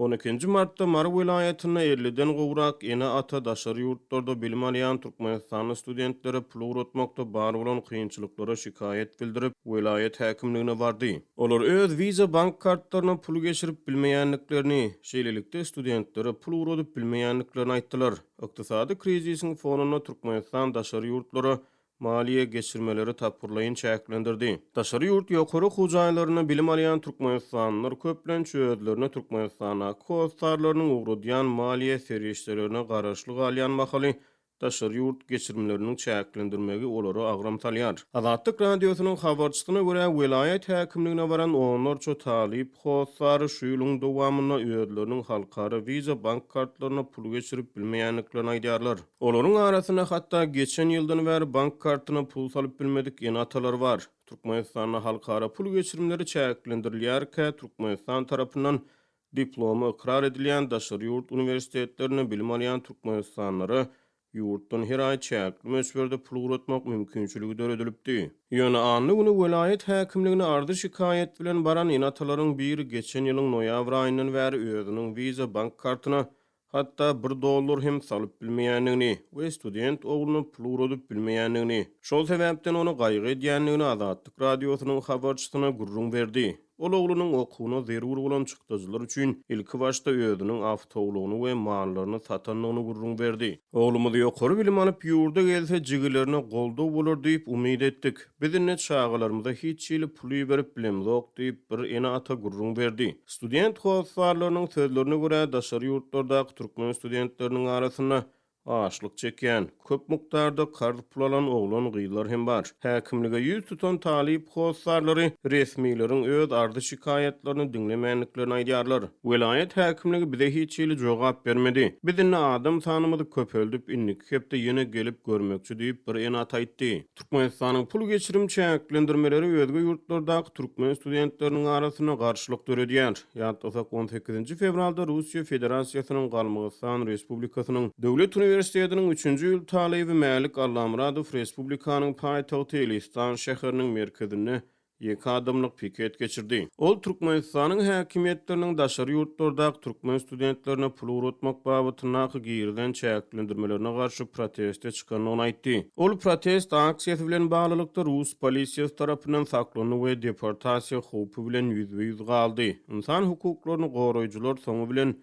12 martda Mar vilayatyna 50-den gowrak ene ata daşary ýurtlarda bilim alýan Türkmenistanly studentleri pul uratmakda bar bolan kynçylyklara şikayet bildirip vilayet häkimligine bardy. Olar öz Visa bank kartlaryna pul geçirip bilmeýänliklerini, şeýlelikde studentleri pul uradyp bilmeýänliklerini aýtdylar. Ykdysady krizisiň fonuna Türkmenistan daşary ýurtlary maliye geçirmeleri tapurlayın çäklendirdi. Daşary ýurt ýokary hujaýlaryna bilim alýan Türkmenistanlylar köplen çöýedlerini Türkmenistana kostarlarynyň ugrudýan maliye serişlerine garaşlyk alýan mahaly daşary ýurt geçirmeleriniň çäklendirmegi olary agram salýar. Azatlyk radiosynyň habarçysyna görä vilayet häkimligine baran onlarça talip hostar şu ýylyň dowamyna öýdleriniň halkara Visa bank kartlaryna pul geçirip bilmeýänliklerini aýdýarlar. Olaryň arasyna hatda geçen ýyldan bäri bank kartyna pul salyp bilmedik ýene atalar bar. Türkmenistana halkara pul geçirimleri çäklendirilýärkä Türkmenistan tarapyndan diplomy ikrar edilýän daşary ýurt universitetlerine bilim alýan Türkmenistanlary ýurtdan her ay çäkli möçberde pul uratmak mümkinçiligi döredilipdi. Ýöne anly güni vilayet häkimligine ardy şikayet bilen baran inatalaryň biri geçen ýylyň noýabr aýyndan bäri özüniň Visa bank kartyna hatda $1 hem salyp bilmeýänligini we student ogluny pul uradyp bilmeýänligini, şol sebäpden onu gaýgy edýänligini Azatlyk radiosynyň habarçysyna gurrun berdi. Ol oglunyň okuwyna zerur bolan çykdyjylar üçin ilki başda özüniň awtowlugyny we mallaryny satanlygyny gurrun berdi. Oglumyz ýokary bilim alyp ýurda gelse jigilerine goldaw bolar diýip umyd etdik. Bizin çağalarymyza hiç ýyly puly berip bilemzok diýip bir ene ata gurrun berdi. Student howsarlarynyň sözlerine görä daşary ýurtlardaky türkmen studentleriniň arasyna açlyk çekýän, köp mukdarda karz pul alan oglan gyýlar hem bar. Häkimlige ýüz tutan talip howsarlary resmiýleriň öz ardy şikayetlerini dinlemeýänliklerini aýdýarlar. Vilayet häkimligi bize hiç ýyly jogap bermedi. Bizin adam sanymyzy köpeldip innik hepde ýene gelip görmekçi diýip bir ene ata aýtdy. Türkmenistanyň pul geçirim çäklendirmeleri özge ýurtlardaky türkmen studentleriniň arasyna garşylyk töredýär. Ýa-da 18 fevralda Russiýa Federasiýasynyň Galmyqstan Respublikasynyň döwlet Üniversitetining 3-nji ýyl talyby Mälik Allamradov Respublikanyň paýtagty Elistan şäheriniň merkezine ýeki adamlyk piket geçirdi. Ol Türkmenistanyň häkimetleriniň daşary ýurtlardaky türkmen studentlerine pul uratmak babatyna gyrdan çäklendirmelerine garşy proteste çykanyny aýtdy. Ol protest aksiýasy bilen baglylykda Rus polisiýasy tarapyndan saklanyp we deportasiýa howpy bilen ýüzbe-ýüz galdy. İnsan hukuklaryny goraýjylar soňu bilen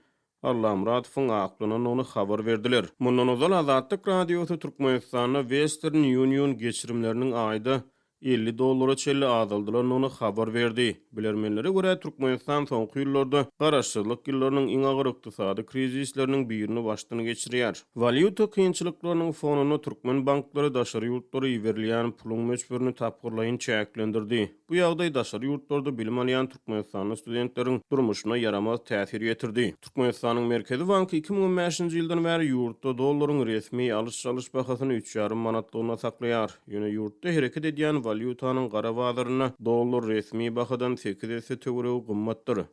Allamradowyň aklynyň ony habar berdiler. Mundan ozal Azatlyk radiosy Türkmenistanyň Western Union geçirimleriniň aýda $50 çelli azaldylaryny ony habar berdi. Bilermenlere görä Türkmenistan soňky ýyllarda garaşsyzlyk ýyllarynyň iň agyr ykdysady krizisleriniň birini başdan geçirýär. Valyuta kynçylyklarynyň fonuna türkmen banklary daşary ýurtlary iberilýän puluň möçberini tapgyrlaýyn çäklendirdi. Bu ýagdaý daşary ýurtlarda bilim alýan Türkmenistanly studentleriň durmuşyna yaramaz täsir ýetirdi. Türkmenistanyň Merkezi Banky 2015-nji ýyldan bäri ýurtda dollaryň resmi alyş-salyş bahasyny 3,5 manatlygyna saklaýar. Ýöne ýurtda hereket edýän valyutanyň gara bazaryna dollar resmi bahadan 8 есе töwereg gymmatdyr.